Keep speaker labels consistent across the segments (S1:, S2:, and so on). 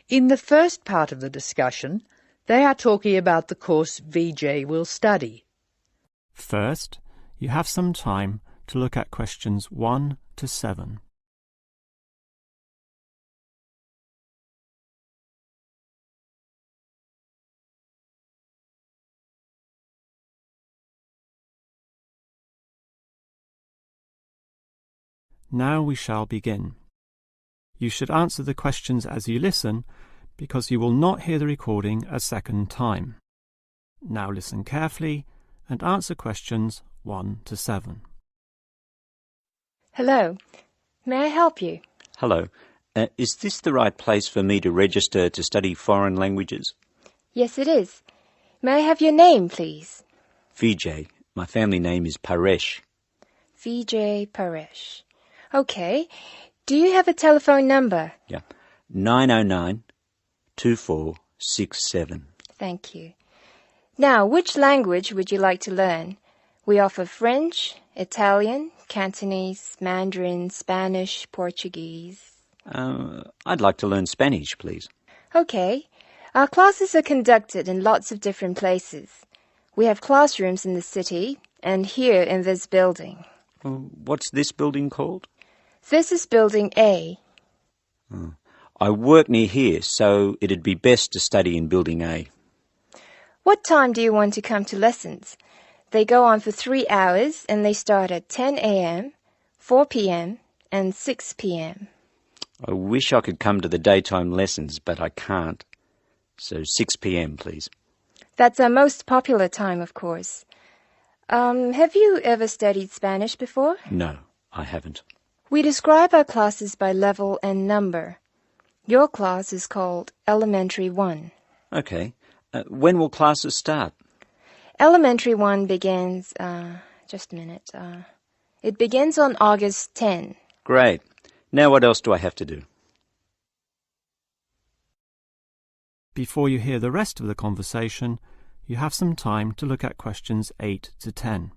S1: In the first part of the discussion, they are talking about the course VJ will study.
S2: First, you have some time to look at questions 1 to 7. Now we shall begin. You should answer the questions as you listen, because you will not hear the recording a second time. Now listen carefully and answer questions 1 to 7.
S3: Hello. May I help you?
S4: Hello. Is this the right place for me to register to study foreign languages?
S3: Yes, it is. May I have your name, please?
S4: Vijay. My family name is Paresh.
S3: Vijay Paresh. Okay. Do you have a telephone number?
S4: Yeah. 909-2467.
S3: Thank you. Now, which language would you like to learn? We offer French, Italian, Cantonese, Mandarin, Spanish, Portuguese.
S4: I'd like to learn Spanish, please.
S3: Okay. Our classes are conducted in lots of different places. We have classrooms in the city and here in this building.
S4: What's this building called?
S3: This is Building A.
S4: I work near here, so it'd be best to study in Building A.
S3: What time do you want to come to lessons? They go on for 3 hours and they start at 10 a.m., 4 p.m. and 6 p.m.
S4: I wish I could come to the daytime lessons, but I can't. So 6 p.m, please.
S3: That's our most popular time, of course. Have you ever studied Spanish before?
S4: No, I haven't.
S3: We describe our classes by level and number. Your class is called Elementary 1.
S4: Okay. When will classes start?
S3: Elementary 1 begins, just a minute. It begins on August 10.
S4: Great. Now what else do I have to do?
S2: Before you hear the rest of the conversation, you have some time to look at questions 8 to 10.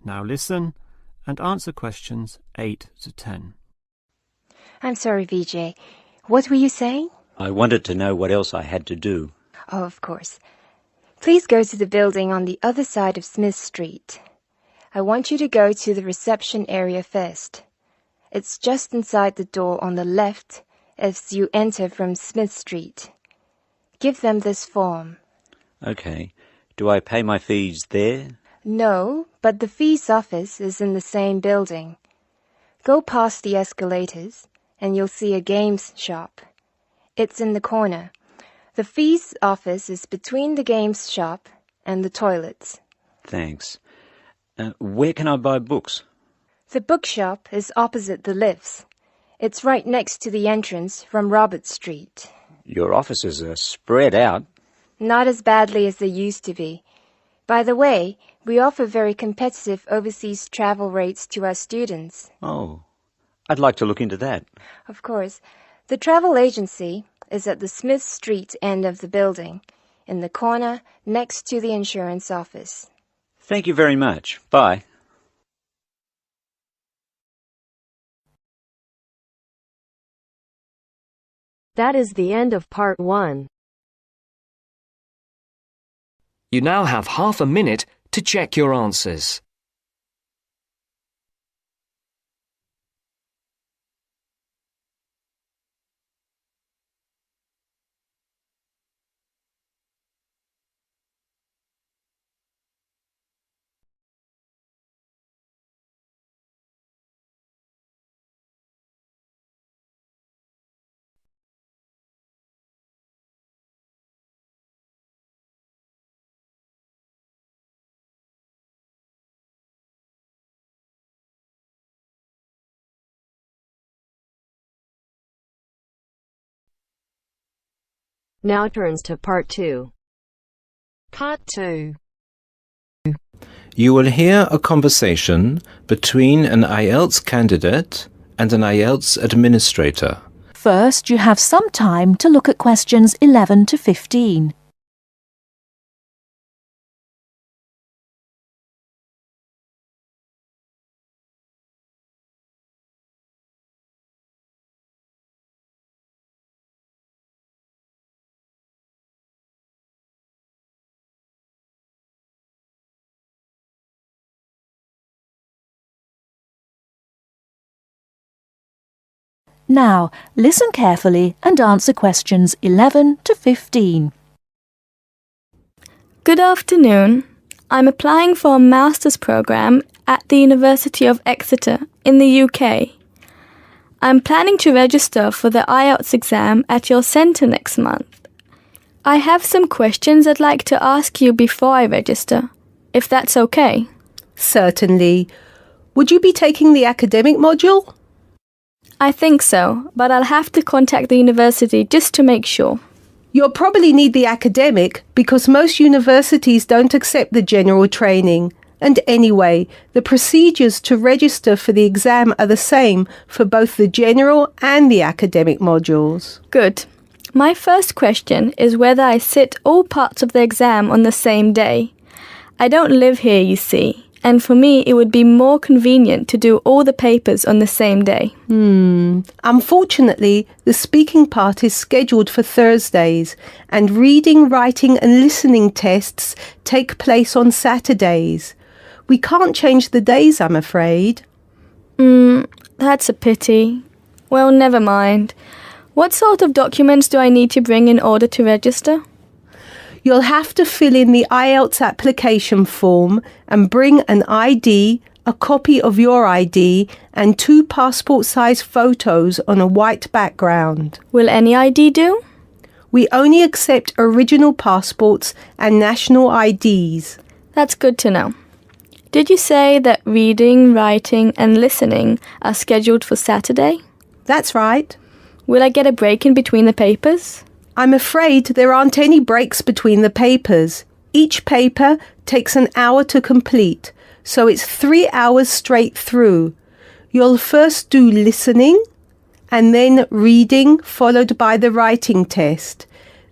S2: Now listen and answer questions 8 to 10.
S3: I'm sorry, Vijay. What were you saying?
S4: I wanted to know what else I had to do.
S3: Oh, of course. Please go to the building on the other side of Smith Street. I want you to go to the reception area first. It's just inside the door on the left as you enter from Smith Street. Give them this form.
S4: Okay. Do I pay my fees there?
S3: No, but the fees office is in the same building. Go past the escalators and you'll see a games shop. It's in the corner. The fees office is between the games shop and the toilets.
S4: Thanks. Where can I buy books?
S3: The bookshop is opposite the lifts. It's right next to the entrance from Robert Street.
S4: Your offices are spread out.
S3: Not as badly as they used to be. By the way, we offer very competitive overseas travel rates to our students.
S4: Oh, I'd like to look into that.
S3: Of course. The travel agency is at the Smith Street end of the building, in the corner next to the insurance office.
S4: Thank you very much. Bye.
S5: That is the end of part 1.
S6: You now have half a minute to check your answers.
S5: Now turns to Part 2.
S7: Part 2.
S8: You will hear a conversation between an IELTS candidate and an IELTS administrator.
S9: First, you have some time to look at questions 11 to 15. Now, listen carefully and answer questions 11 to 15.
S10: Good afternoon. I'm applying for a master's program at the University of Exeter in the UK. I'm planning to register for the IELTS exam at your centre next month. I have some questions I'd like to ask you before I register, if that's okay.
S11: Certainly. Would you be taking the academic module?
S10: I think so, but I'll have to contact the university just to make sure.
S11: You'll probably need the academic because most universities don't accept the general training. And anyway, the procedures to register for the exam are the same for both the general and the academic modules.
S10: Good. My first question is whether I sit all parts of the exam on the same day. I don't live here, you see, and for me it would be more convenient to do all the papers on the same day.
S11: Unfortunately, the speaking part is scheduled for Thursdays, and reading, writing and listening tests take place on Saturdays. We can't change the days, I'm afraid.
S10: That's a pity. Well, never mind. What sort of documents do I need to bring in order to register?
S11: You'll have to fill in the IELTS application form and bring an ID, a copy of your ID, and 2 passport-size photos on a white background.
S10: Will any ID do?
S11: We only accept original passports and national IDs.
S10: That's good to know. Did you say that reading, writing and listening are scheduled for Saturday?
S11: That's right.
S10: Will I get a break in between the papers?
S11: I'm afraid there aren't any breaks between the papers. Each paper takes an hour to complete, so it's 3 hours straight through. You'll first do listening and then reading, followed by the writing test.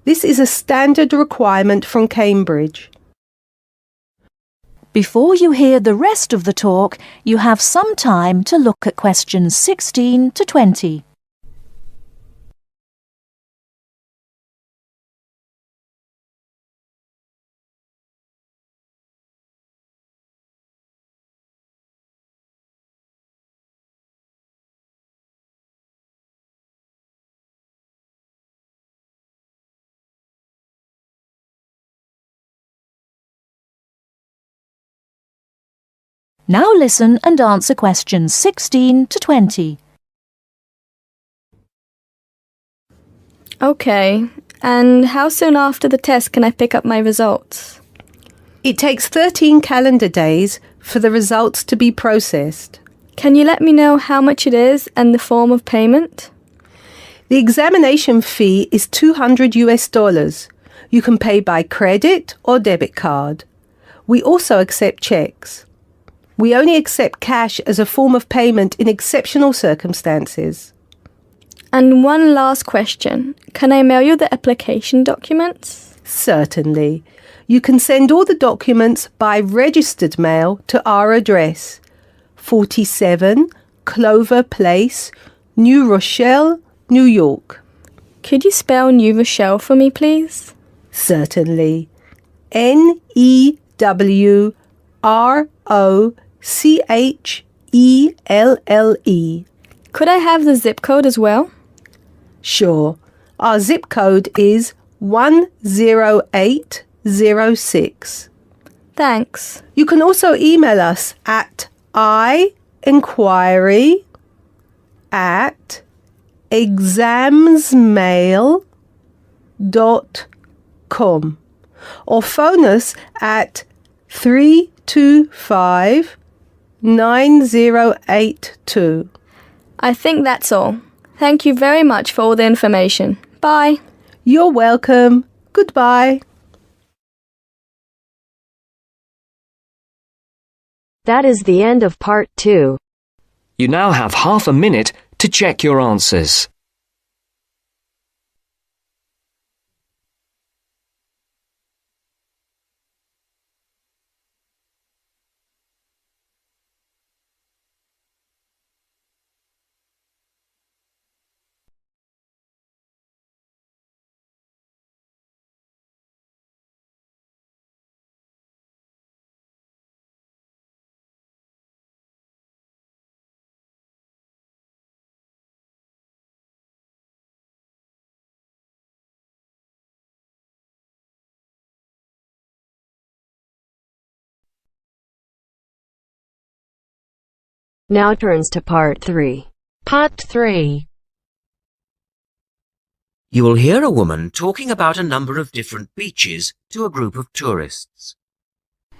S11: This is a standard requirement from Cambridge.
S9: Before you hear the rest of the talk, you have some time to look at questions 16 to 20. Now listen and answer questions 16 to 20.
S10: Okay, and how soon after the test can I pick up my results?
S11: It takes 13 calendar days for the results to be processed.
S10: Can you let me know how much it is and the form of payment?
S11: The examination fee is $200. You can pay by credit or debit card. We also accept checks. We only accept cash as a form of payment in exceptional circumstances.
S10: And one last question. Can I mail you the application documents?
S11: Certainly. You can send all the documents by registered mail to our address, 47 Clover Place, New Rochelle, New York.
S10: Could you spell New Rochelle for me, please?
S11: Certainly. NEWROCHELLE.
S10: Could I have the zip code as well?
S11: Sure. Our zip code is 10806.
S10: Thanks.
S11: You can also email us at inquiry@examsmail.com or phone us at 325-9082.
S10: I think that's all. Thank you very much for all the information. Bye.
S11: You're welcome. Goodbye.
S5: That is the end of part 2.
S6: You now have half a minute to check your answers.
S5: Now turns to part 3.
S7: Part 3.
S12: You will hear a woman talking about a number of different beaches to a group of tourists.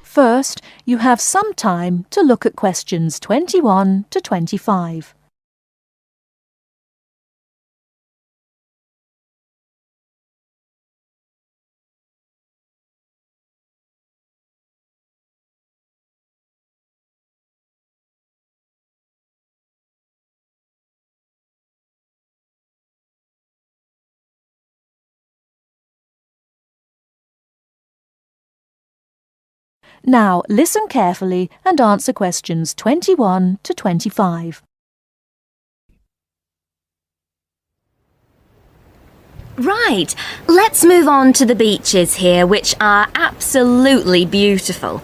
S9: First, you have some time to look at questions 21 to 25. Now listen carefully and answer questions 21 to 25.
S13: Right, let's move on to the beaches here, which are absolutely beautiful.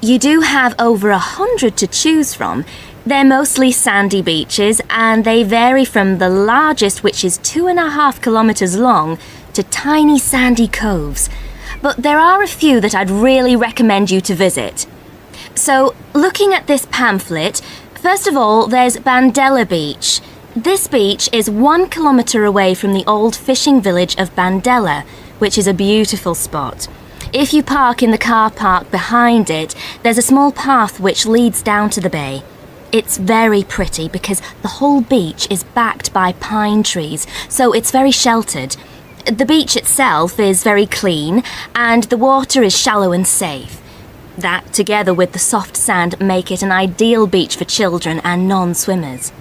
S13: You do have over 100 to choose from. They're mostly sandy beaches and they vary from the largest, which is 2.5 kilometres long, to tiny sandy coves. But there are a few that I'd really recommend you to visit. So, looking at this pamphlet, first of all, there's Bandella Beach. This beach is 1 kilometre away from the old fishing village of Bandella, which is a beautiful spot. If you park in the car park behind it, there's a small path which leads down to the bay. It's very pretty because the whole beach is backed by pine trees, so it's very sheltered. The beach itself is very clean and the water is shallow and safe. That, together with the soft sand, make it an ideal beach for children and non-swimmers.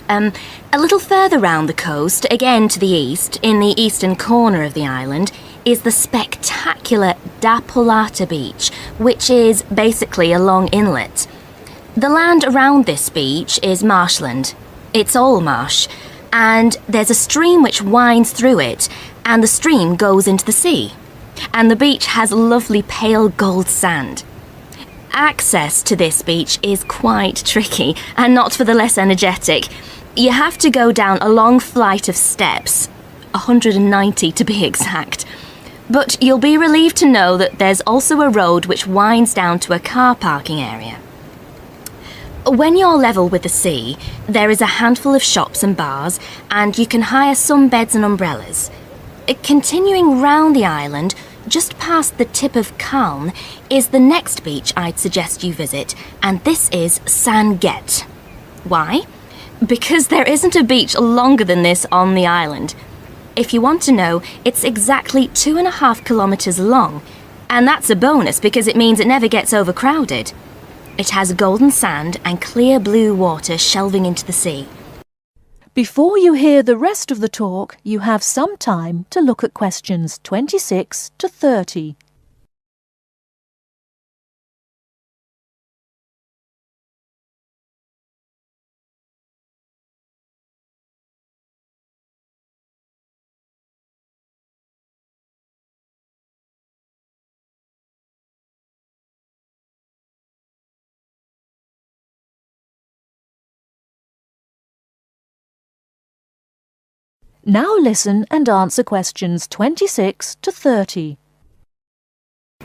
S13: A little further round the coast, again to the east, in the eastern corner of the island, is the spectacular Dapolata Beach, which is basically a long inlet. The land around this beach is marshland. It's all marsh, and there's a stream which winds through it, and the stream goes into the sea. And the beach has lovely pale gold sand. Access to this beach is quite tricky, and not for the less energetic. You have to go down a long flight of steps, 190 to be exact. But you'll be relieved to know that there's also a road which winds down to a car parking area. When you're level with the sea, there is a handful of shops and bars, and you can hire some beds and umbrellas. Continuing round the island, just past the tip of Calne, is the next beach I'd suggest you visit, and this is Sanget. Why? Because there isn't a beach longer than this on the island. If you want to know, it's exactly 2.5 kilometres long, and that's a bonus because it means it never gets overcrowded. It has golden sand and clear blue water shelving into the sea.
S9: Before you hear the rest of the talk, you have some time to look at questions 26 to 30. Now listen and answer questions 26 to 30.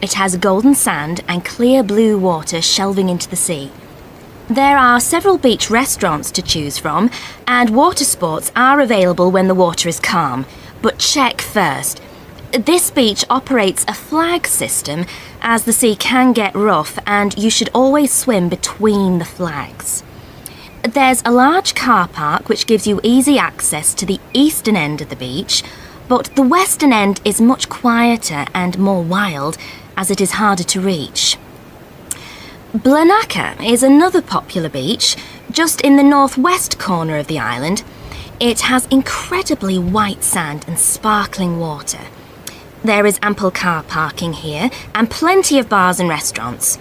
S13: It has golden sand and clear blue water shelving into the sea. There are several beach restaurants to choose from, and water sports are available when the water is calm. But check first. This beach operates a flag system, as the sea can get rough and you should always swim between the flags. There's a large car park which gives you easy access to the eastern end of the beach. but the western end is much quieter and more wild, as it is harder to reach. Blanaka is another popular beach, just in the northwest corner of the island. It has incredibly white sand and sparkling water. There is ample car parking here and plenty of bars and restaurants.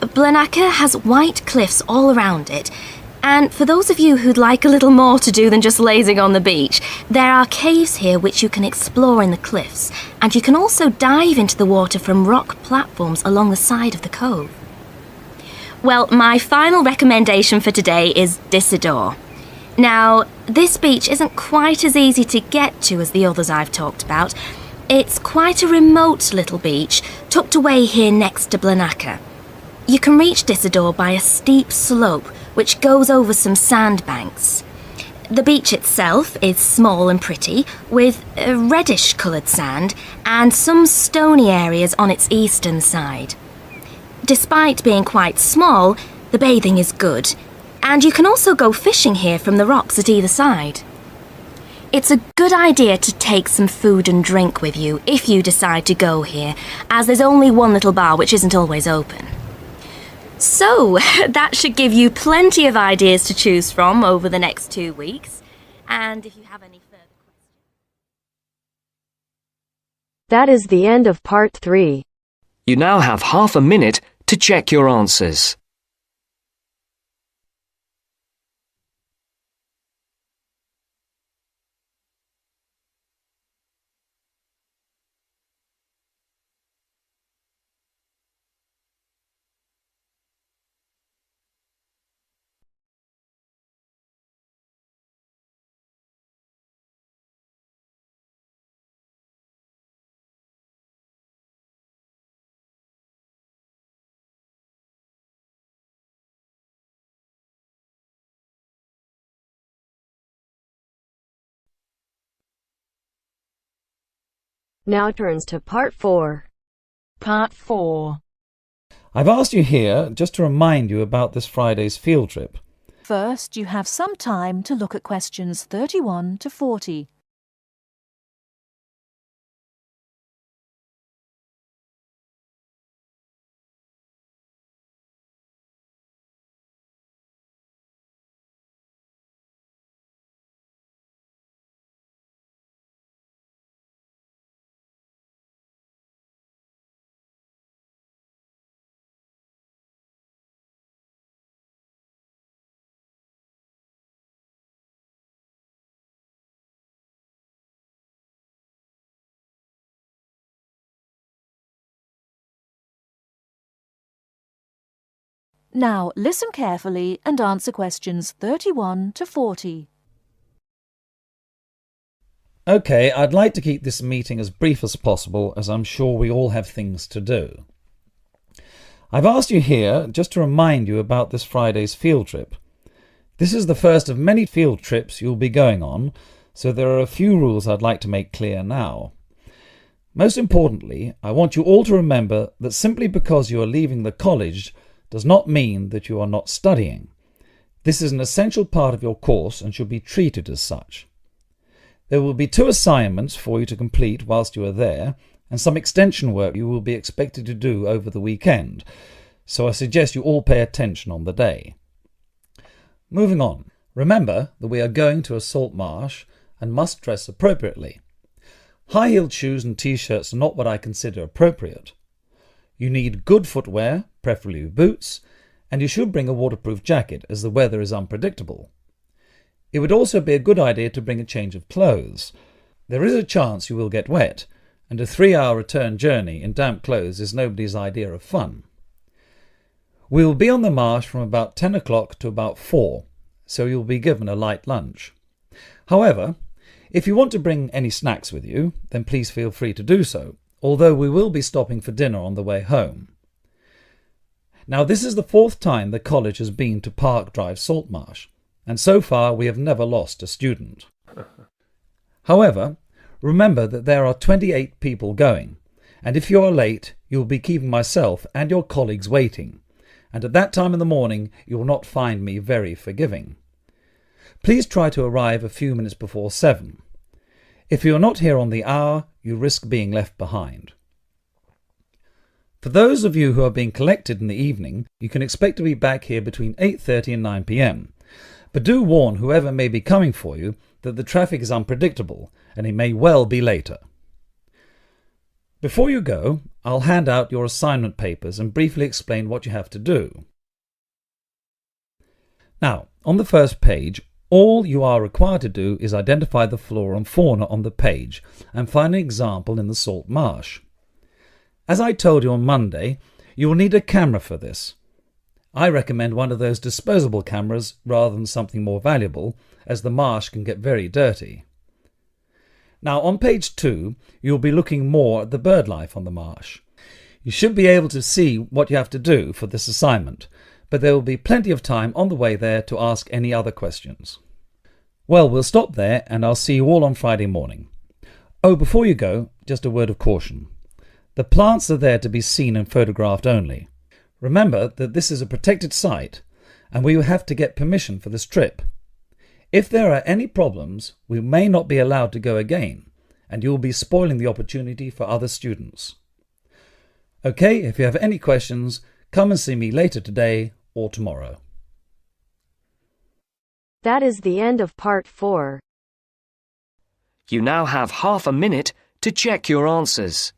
S13: Blanaka has white cliffs all around it, and for those of you who'd like a little more to do than just lazing on the beach, there are caves here which you can explore in the cliffs, and you can also dive into the water from rock platforms along the side of the cove. Well, my final recommendation for today is Disador. Now, this beach isn't quite as easy to get to as the others I've talked about. It's quite a remote little beach, tucked away here next to Blanaka. You can reach Disador by a steep slope which goes over some sandbanks. The beach itself is small and pretty, with reddish-coloured sand and some stony areas on its eastern side. Despite being quite small, the bathing is good, and you can also go fishing here from the rocks at either side. It's a good idea to take some food and drink with you if you decide to go here, as there's only one little bar which isn't always open. So, that should give you plenty of ideas to choose from over the next 2 weeks, and if you have any further questions...
S5: That is the end of part 3.
S6: You now have half a minute to check your answers.
S5: Now turns to part 4.
S7: Part 4.
S14: I've asked you here just to remind you about this Friday's field trip.
S9: First, you have some time to look at questions 31 to 40. Now listen carefully and answer questions 31 to 40.
S14: OK, I'd like to keep this meeting as brief as possible, as I'm sure we all have things to do. I've asked you here just to remind you about this Friday's field trip. This is the first of many field trips you'll be going on, so there are a few rules I'd like to make clear now. Most importantly, I want you all to remember that simply because you are leaving the college does not mean that you are not studying. This is an essential part of your course and should be treated as such. There will be 2 assignments for you to complete whilst you are there, and some extension work you will be expected to do over the weekend, so I suggest you all pay attention on the day. Moving on, remember that we are going to a salt marsh and must dress appropriately. High-heeled shoes and t-shirts are not what I consider appropriate. You need good footwear, preferably boots, and you should bring a waterproof jacket as the weather is unpredictable. It would also be a good idea to bring a change of clothes. There is a chance you will get wet, and a 3-hour return journey in damp clothes is nobody's idea of fun. We will be on the marsh from about 10 o'clock to about 4, so you'll be given a light lunch. However, if you want to bring any snacks with you, then please feel free to do so, although we will be stopping for dinner on the way home. Now, this is the 4th time the college has been to Park Drive Saltmarsh, and so far we have never lost a student. However, remember that there are 28 people going, and if you are late, you will be keeping myself and your colleagues waiting, and at that time in the morning you will not find me very forgiving. Please try to arrive a few minutes before 7. If you're not here on the hour, you risk being left behind. For those of you who are being collected in the evening, you can expect to be back here between 8:30 and 9 p.m. But do warn whoever may be coming for you that the traffic is unpredictable and it may well be later. Before you go, I'll hand out your assignment papers and briefly explain what you have to do. Now, on the first page, all you are required to do is identify the flora and fauna on the page and find an example in the salt marsh. As I told you on Monday, you will need a camera for this. I recommend one of those disposable cameras rather than something more valuable, as the marsh can get very dirty. Now on page 2, you'll be looking more at the bird life on the marsh. You should be able to see what you have to do for this assignment, but there will be plenty of time on the way there to ask any other questions. Well, we'll stop there and I'll see you all on Friday morning. Oh, before you go, just a word of caution. The plants are there to be seen and photographed only. Remember that this is a protected site and we will have to get permission for this trip. If there are any problems, we may not be allowed to go again, and you will be spoiling the opportunity for other students. Okay, if you have any questions, come and see me later today or tomorrow.
S5: That is the end of part 4.
S6: You now have half a minute to check your answers.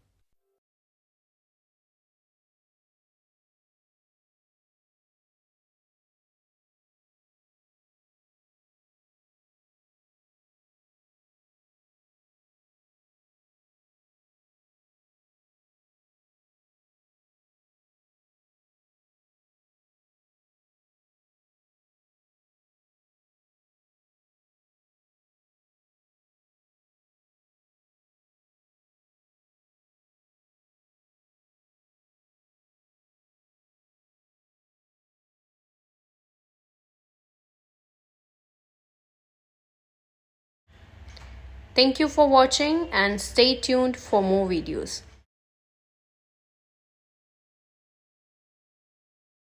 S15: Thank you for watching and stay tuned for more videos.